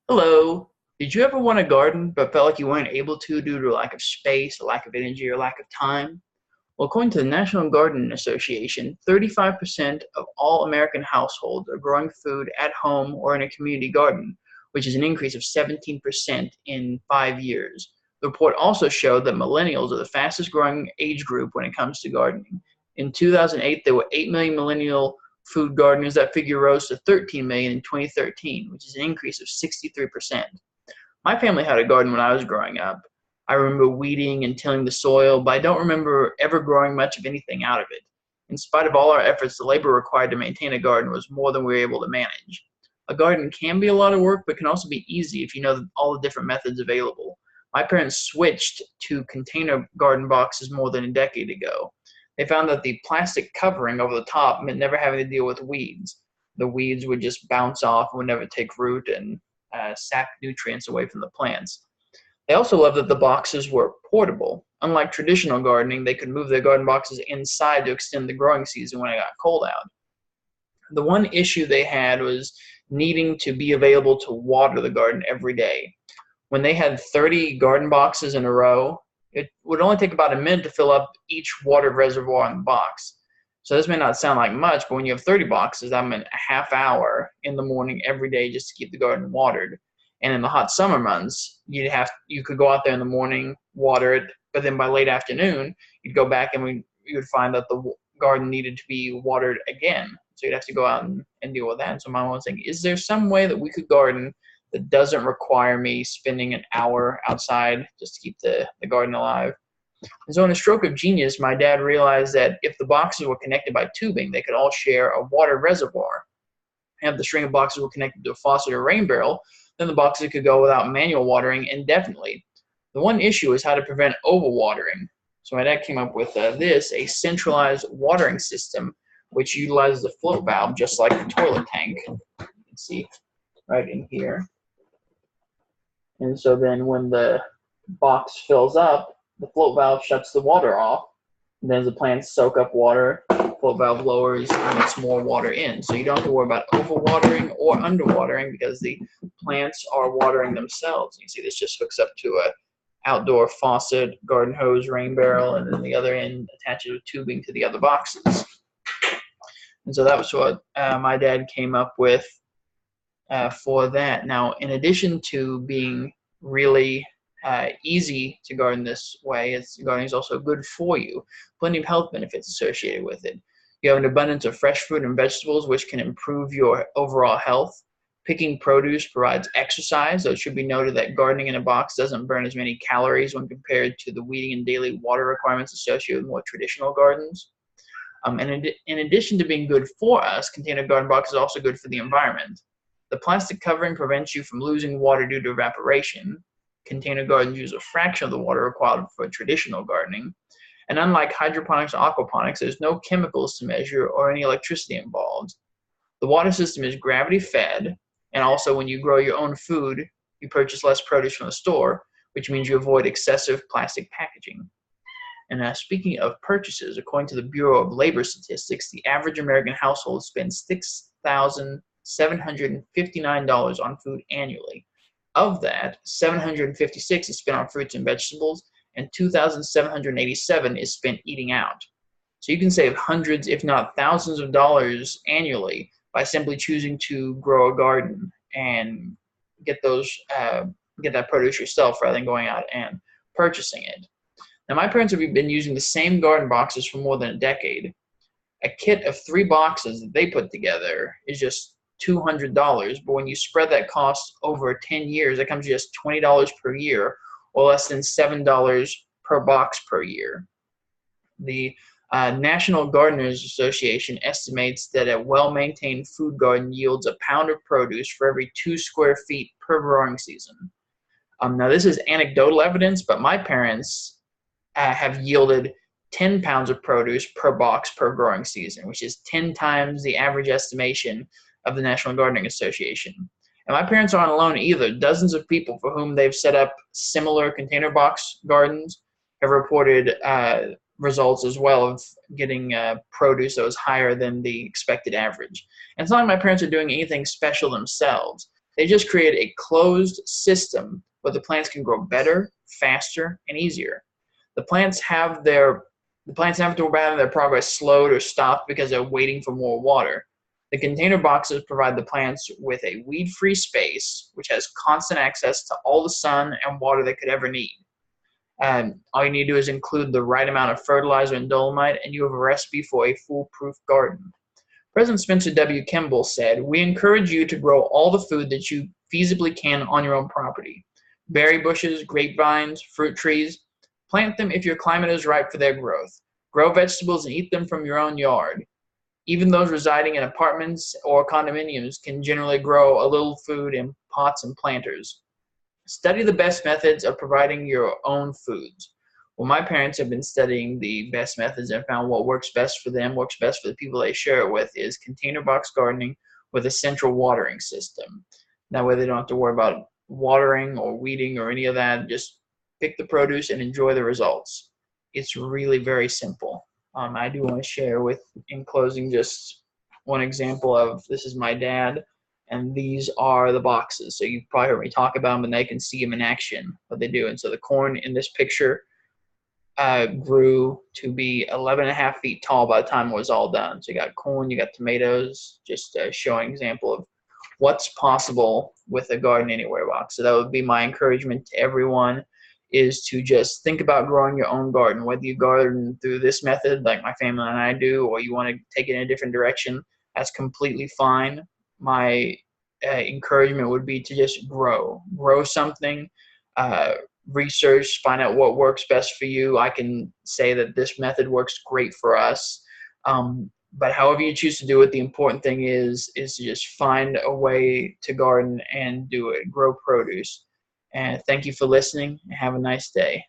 Hello. Did you ever want a garden but felt like you weren't able to due to a lack of space, a lack of energy, or lack of time? Well, according to the National Garden Association, 35% of all American households are growing food at home or in a community garden, which is an increase of 17% in 5 years. The report also showed that millennials are the fastest growing age group when it comes to gardening. In 2008, there were 8 million millennial food gardeners. That figure rose to 13 million in 2013, which is an increase of 63%. My family had a garden when I was growing up. I remember weeding and tilling the soil, but I don't remember ever growing much of anything out of it. In spite of all our efforts, the labor required to maintain a garden was more than we were able to manage. A garden can be a lot of work, but can also be easy if you know all the different methods available. My parents switched to container garden boxes more than a decade ago. They found that the plastic covering over the top meant never having to deal with weeds. The weeds would just bounce off and would never take root and sap nutrients away from the plants. They also loved that the boxes were portable. Unlike traditional gardening, they could move their garden boxes inside to extend the growing season when it got cold out. The one issue they had was needing to be available to water the garden every day. When they had 30 garden boxes in a row, it would only take about a minute to fill up each water reservoir in the box. So this may not sound like much, but when you have 30 boxes, that meant a half hour in the morning every day just to keep the garden watered. And in the hot summer months, you could go out there in the morning, water it, but then by late afternoon, you'd go back and you would find that the garden needed to be watered again. So you'd have to go out and deal with that. And so my mom was thinking, is there some way that we could garden that doesn't require me spending an hour outside just to keep the garden alive? And so in a stroke of genius, my dad realized that if the boxes were connected by tubing, they could all share a water reservoir. And if the string of boxes were connected to a faucet or rain barrel, then the boxes could go without manual watering indefinitely. The one issue is how to prevent overwatering. So my dad came up with a centralized watering system, which utilizes a float valve, just like the toilet tank. You can see right in here. And so then when the box fills up, the float valve shuts the water off. And then as the plants soak up water, the float valve lowers and lets more water in. So you don't have to worry about overwatering or underwatering because the plants are watering themselves. You see this just hooks up to a outdoor faucet, garden hose, rain barrel, and then the other end attaches with tubing to the other boxes. And so that was what my dad came up with for that. Now, in addition to being really easy to garden this way, gardening is also good for you. Plenty of health benefits associated with it. You have an abundance of fresh fruit and vegetables, which can improve your overall health. Picking produce provides exercise, though it should be noted that gardening in a box doesn't burn as many calories when compared to the weeding and daily water requirements associated with more traditional gardens. And in addition to being good for us, container garden box is also good for the environment. The plastic covering prevents you from losing water due to evaporation. Container gardens use a fraction of the water required for traditional gardening. And unlike hydroponics or aquaponics, there's no chemicals to measure or any electricity involved. The water system is gravity fed, and also when you grow your own food, you purchase less produce from the store, which means you avoid excessive plastic packaging. And speaking of purchases, according to the Bureau of Labor Statistics, the average American household spends $6,759 on food annually. Of that, $756 is spent on fruits and vegetables, and $2,787 is spent eating out. So you can save hundreds, if not thousands of dollars annually by simply choosing to grow a garden and get that produce yourself rather than going out and purchasing it. Now, my parents have been using the same garden boxes for more than a decade. A kit of 3 boxes that they put together is just $200, but when you spread that cost over 10 years, that comes to just $20 per year, or less than $7 per box per year. The National Gardeners Association estimates that a well-maintained food garden yields a pound of produce for every 2 square feet per growing season. Now, this is anecdotal evidence, but my parents have yielded 10 pounds of produce per box per growing season, which is 10 times the average estimation of the National Gardening Association. And my parents aren't alone either. Dozens of people for whom they've set up similar container box gardens have reported results as well of getting produce that was higher than the expected average. And it's not like my parents are doing anything special themselves. They just create a closed system where the plants can grow better, faster, and easier. The plants have to have their progress slowed or stopped because they're waiting for more water. The container boxes provide the plants with a weed-free space, which has constant access to all the sun and water they could ever need. All you need to do is include the right amount of fertilizer and dolomite, and you have a recipe for a foolproof garden. President Spencer W. Kimball said, "We encourage you to grow all the food that you feasibly can on your own property. Berry bushes, grapevines, fruit trees. Plant them if your climate is right for their growth. Grow vegetables and eat them from your own yard. Even those residing in apartments or condominiums can generally grow a little food in pots and planters. Study the best methods of providing your own foods." Well, my parents have been studying the best methods and found what works best for them, works best for the people they share it with, is container box gardening with a central watering system. That way they don't have to worry about watering or weeding or any of that. Just pick the produce and enjoy the results. It's really very simple. I do want to share in closing, just one example of, this is my dad, and these are the boxes. So you've probably heard me talk about them, and they can see them in action, what they do. And so the corn in this picture grew to be 11.5 feet tall by the time it was all done. So you got corn, you got tomatoes, just showing example of what's possible with a Garden Anywhere box. So that would be my encouragement to everyone, is to just think about growing your own garden, whether you garden through this method like my family and I do, or you want to take it in a different direction. That's completely fine. My encouragement would be to just grow something, research, find out what works best for you. I can say that this method works great for us. But however you choose to do it, the important thing is to just find a way to garden and do it, grow produce. And thank you for listening. Have a nice day.